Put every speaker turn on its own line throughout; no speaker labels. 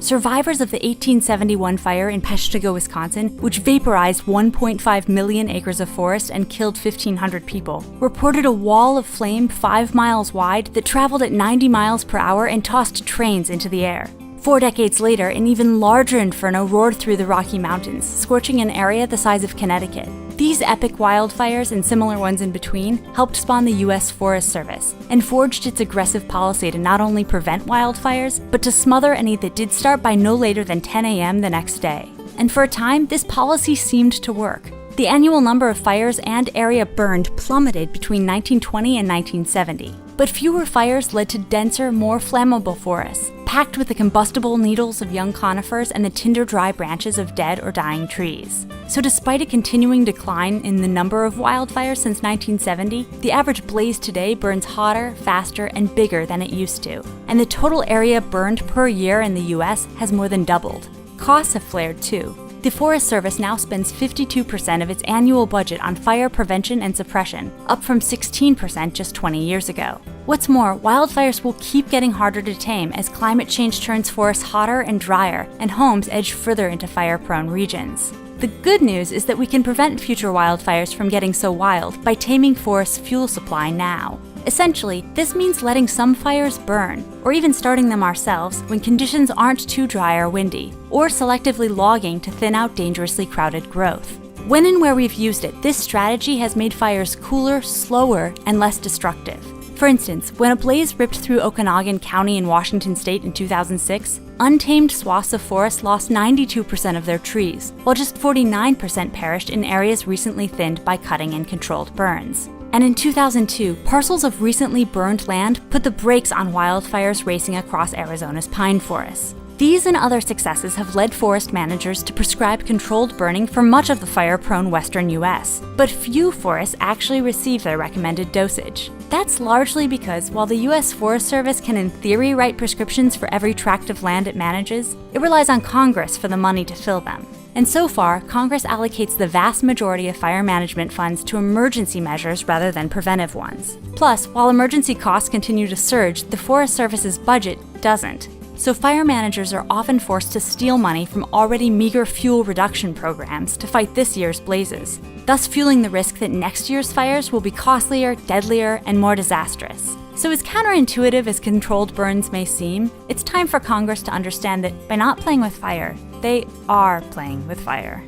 survivors of the 1871 fire in Peshtigo, Wisconsin, which vaporized 1.5 million acres of forest and killed 1,500 people, reported a wall of flame 5 miles wide that traveled at 90 miles per hour and tossed trains into the air. 4 decades later, an even larger inferno roared through the Rocky Mountains, scorching an area the size of Connecticut. These epic wildfires and similar ones in between helped spawn the U.S. Forest Service and forged its aggressive policy to not only prevent wildfires, but to smother any that did start by no later than 10 a.m. the next day. And for a time, this policy seemed to work. The annual number of fires and area burned plummeted between 1920 and 1970. But fewer fires led to denser, more flammable forests, packed with the combustible needles of young conifers and the tinder-dry branches of dead or dying trees. So despite a continuing decline in the number of wildfires since 1970, the average blaze today burns hotter, faster, and bigger than it used to. And the total area burned per year in the US has more than doubled. Costs have flared too. The Forest Service now spends 52% of its annual budget on fire prevention and suppression, up from 16% just 20 years ago. What's more, wildfires will keep getting harder to tame as climate change turns forests hotter and drier, and homes edge further into fire-prone regions. The good news is that we can prevent future wildfires from getting so wild by taming forest fuel supply now. Essentially, this means letting some fires burn, or even starting them ourselves when conditions aren't too dry or windy, or selectively logging to thin out dangerously crowded growth. When and where we've used it, this strategy has made fires cooler, slower, and less destructive. For instance, when a blaze ripped through Okanagan County in Washington state in 2006, untamed swaths of forest lost 92% of their trees, while just 49% perished in areas recently thinned by cutting and controlled burns. And in 2002, parcels of recently burned land put the brakes on wildfires racing across Arizona's pine forests. These and other successes have led forest managers to prescribe controlled burning for much of the fire-prone western US, but few forests actually receive their recommended dosage. That's largely because while the US Forest Service can in theory write prescriptions for every tract of land it manages, it relies on Congress for the money to fill them. And so far, Congress allocates the vast majority of fire management funds to emergency measures rather than preventive ones. Plus, while emergency costs continue to surge, the Forest Service's budget doesn't. So fire managers are often forced to steal money from already meager fuel reduction programs to fight this year's blazes, thus fueling the risk that next year's fires will be costlier, deadlier, and more disastrous. So as counterintuitive as controlled burns may seem, it's time for Congress to understand that by not playing with fire, they are playing with fire.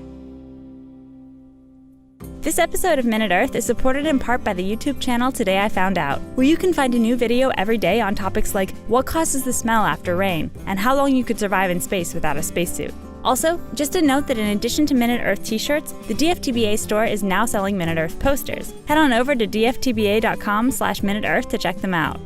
This episode of Minute Earth is supported in part by the YouTube channel Today I Found Out, where you can find a new video every day on topics like what causes the smell after rain, and how long you could survive in space without a spacesuit. Also, just a note that in addition to Minute Earth t-shirts, the DFTBA store is now selling Minute Earth posters. Head on over to dftba.com/MinuteEarth to check them out.